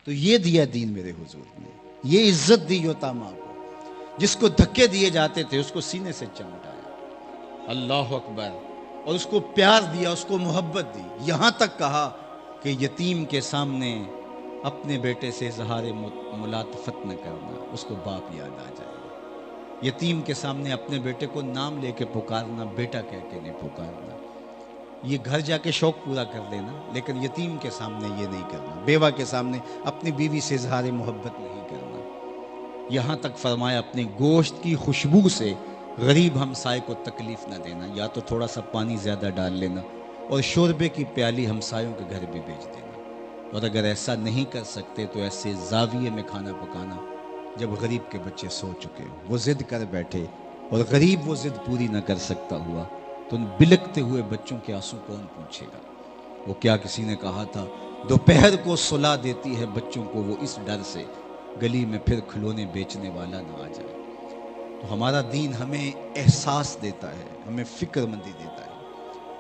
تو یہ دیا دین میرے حضور نے، یہ عزت دی یتاما کو، جس کو دھکے دیے جاتے تھے اس کو سینے سے چمٹایا، اللہ اکبر، اور اس کو پیار دیا، اس کو محبت دی، یہاں تک کہا کہ یتیم کے سامنے اپنے بیٹے سے اظہار ملاطفت نہ کرنا، اس کو باپ یاد آ جائے گا۔ یتیم کے سامنے اپنے بیٹے کو نام لے کے پکارنا، بیٹا کہہ کے نہیں پکارنا، یہ گھر جا کے شوق پورا کر لینا، لیکن یتیم کے سامنے یہ نہیں کرنا، بیوہ کے سامنے اپنی بیوی سے اظہار محبت نہیں کرنا۔ یہاں تک فرمایا اپنے گوشت کی خوشبو سے غریب ہمسائے کو تکلیف نہ دینا، یا تو تھوڑا سا پانی زیادہ ڈال لینا، اور شوربے کی پیالی ہمسایوں کے گھر بھی بھیج دینا۔ اور اگر ایسا نہیں کر سکتے تو ایسے زاویے میں کھانا پکانا جب غریب کے بچے سو چکے ہوں، وہ ضد کر بیٹھے اور غریب وہ ضد پوری نہ کر سکتا ہوا، تو ان بلکتے ہوئے بچوں کے آنسو کون پوچھے گا؟ وہ کیا کسی نے کہا تھا، دوپہر کو سلا دیتی ہے بچوں کو وہ اس ڈر سے، گلی میں پھر کھلونے بیچنے والا نہ آ جائے۔ تو ہمارا دین ہمیں احساس دیتا ہے، ہمیں فکر مندی دیتا ہے،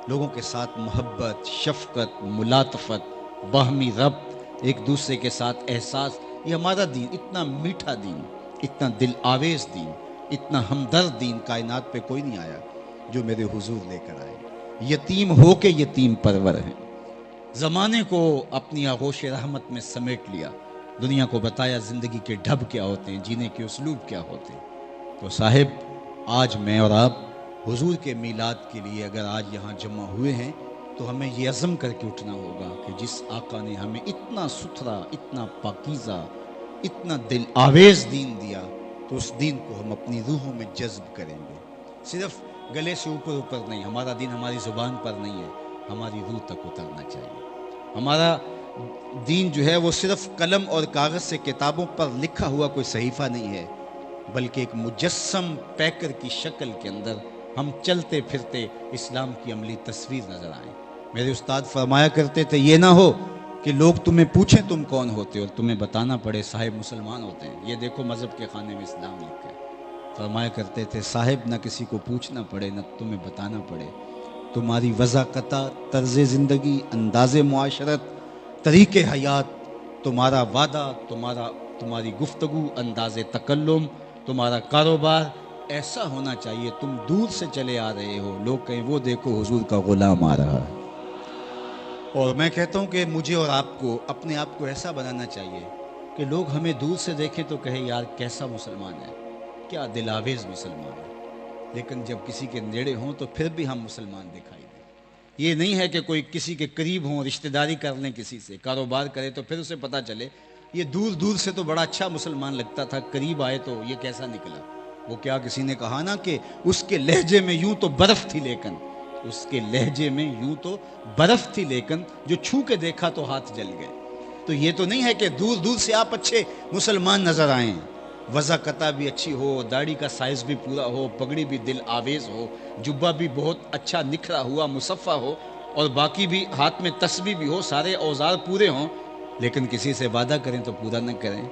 لوگوں کے ساتھ محبت، شفقت، ملاطفت، باہمی ربط، ایک دوسرے کے ساتھ احساس، یہ ہمارا دین، اتنا میٹھا دین، اتنا دل آویز دین، اتنا ہمدرد دین کائنات پہ کوئی نہیں آیا جو میرے حضور لے کر آئے۔ یتیم ہو کے یتیم پرور ہیں، زمانے کو اپنی آغوش رحمت میں سمیٹ لیا، دنیا کو بتایا زندگی کے ڈھب کیا ہوتے ہیں، جینے کے اسلوب کیا ہوتے ہیں۔ تو صاحب، آج میں اور آپ حضور کے میلاد کے لیے اگر آج یہاں جمع ہوئے ہیں تو ہمیں یہ عزم کر کے اٹھنا ہوگا کہ جس آقا نے ہمیں اتنا ستھرا، اتنا پاکیزہ، اتنا دل آویز دین دیا، تو اس دین کو ہم اپنی روحوں میں جذب کریں گے، صرف گلے سے اوپر اوپر نہیں۔ ہمارا دین ہماری زبان پر نہیں ہے، ہماری روح تک اترنا چاہیے۔ ہمارا دین جو ہے وہ صرف قلم اور کاغذ سے کتابوں پر لکھا ہوا کوئی صحیفہ نہیں ہے، بلکہ ایک مجسم پیکر کی شکل کے اندر ہم چلتے پھرتے اسلام کی عملی تصویر نظر آئیں۔ میرے استاد فرمایا کرتے تھے، یہ نہ ہو کہ لوگ تمہیں پوچھیں تم کون ہوتے اور تمہیں بتانا پڑے صاحب مسلمان ہوتے ہیں، یہ دیکھو مذہب کے خانے میں اسلام لکھا ہے۔ فرمایا کرتے تھے، صاحب نہ کسی کو پوچھنا پڑے نہ تمہیں بتانا پڑے، تمہاری وضاقتہ، طرز زندگی، انداز معاشرت، طریق حیات، تمہارا وعدہ، تمہاری گفتگو، انداز تکلم، تمہارا کاروبار ایسا ہونا چاہیے تم دور سے چلے آ رہے ہو، لوگ کہیں وہ دیکھو حضور کا غلام آ رہا ہے۔ اور میں کہتا ہوں کہ مجھے اور آپ کو اپنے آپ کو ایسا بنانا چاہیے کہ لوگ ہمیں دور سے دیکھیں تو کہیں یار کیسا مسلمان ہے، کیا دل آویز مسلمان ہے، لیکن جب کسی کے نیڑے ہوں تو پھر بھی ہم مسلمان دکھائی دیں۔ یہ نہیں ہے کہ کوئی کسی کے قریب ہوں، رشتہ داری کر لیں کسی سے، کاروبار کرے تو پھر اسے پتہ چلے یہ دور دور سے تو بڑا اچھا مسلمان لگتا تھا، قریب آئے تو یہ کیسا نکلا۔ وہ کیا کسی نے کہا نا کہ اس کے لہجے میں یوں تو برف تھی لیکن، اس کے لہجے میں یوں تو برف تھی لیکن جو چھو کے دیکھا تو ہاتھ جل گئے۔ تو یہ تو نہیں ہے کہ دور دور سے آپ اچھے مسلمان نظر آئیں، وضاقتہ بھی اچھی ہو، داڑھی کا سائز بھی پورا ہو، پگڑی بھی دل آویز ہو، جبہ بھی بہت اچھا نکھرا ہوا مصفہ ہو، اور باقی بھی ہاتھ میں تسبیح بھی ہو، سارے اوزار پورے ہوں، لیکن کسی سے وعدہ کریں تو پورا نہ کریں،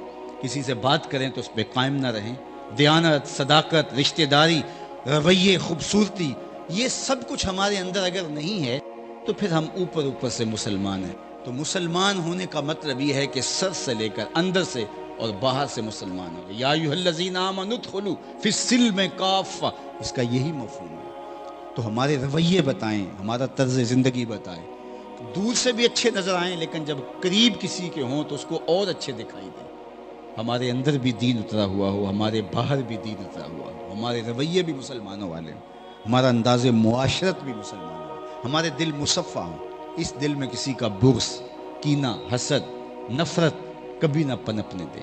کسی سے بات کریں تو اس پہ قائم نہ رہیں۔ دیانت، صداقت، رشتہ داری، رویے، خوبصورتی، یہ سب کچھ ہمارے اندر اگر نہیں ہے تو پھر ہم اوپر اوپر سے مسلمان ہیں۔ تو مسلمان ہونے کا مطلب یہ ہے کہ سر سے لے کر اندر سے اور باہر سے مسلمان ہو گئے۔ یا ایھا الذین آمنوا ادخلوا فی السلم کافہ، اس کا یہی مفہوم ہے۔ تو ہمارے رویے بتائیں، ہمارا طرز زندگی بتائیں، دور سے بھی اچھے نظر آئیں لیکن جب قریب کسی کے ہوں تو اس کو اور اچھے دکھائی دیں۔ ہمارے اندر بھی دین اترا ہوا ہو، ہمارے باہر بھی دین اترا ہوا ہو، ہمارے رویے بھی مسلمانوں والے ہوں، ہمارا انداز معاشرت بھی مسلمانوں والے، ہمارے دل مصفہ ہوں، اس دل میں کسی کا بغض، کینہ، حسد، نفرت کبھی نہ پنپنے دے۔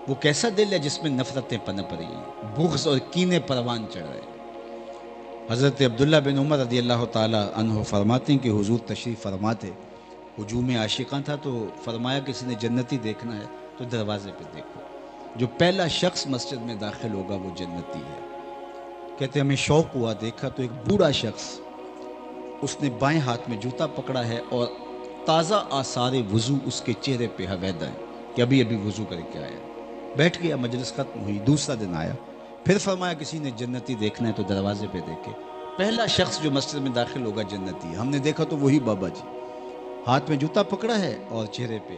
وہ کیسا دل ہے جس میں نفرتیں پنپ رہی ہیں، بغض اور کینے پروان چڑھ رہے ہیں۔ حضرت عبداللہ بن عمر رضی اللہ تعالی عنہ فرماتے ہیں کہ حضور تشریف فرماتے، ہجوم عاشقاں تھا تو فرمایا کسی نے جنتی دیکھنا ہے تو دروازے پہ دیکھو، جو پہلا شخص مسجد میں داخل ہوگا وہ جنتی ہے۔ کہتے ہمیں شوق ہوا، دیکھا تو ایک بوڑھا شخص، اس نے بائیں ہاتھ میں جوتا پکڑا ہے اور تازہ آثار وضو اس کے چہرے پہ حویدہ ہے کہ ابھی ابھی وضو کر کے آیا۔ بیٹھ گیا، مجلس ختم ہوئی، دوسرا دن آیا، پھر فرمایا کسی نے جنتی دیکھنا ہے تو دروازے پہ دیکھے، پہلا شخص جو مسجد میں داخل ہوگا جنتی ہے۔ ہم نے دیکھا تو وہی بابا جی، ہاتھ میں جوتا پکڑا ہے اور چہرے پہ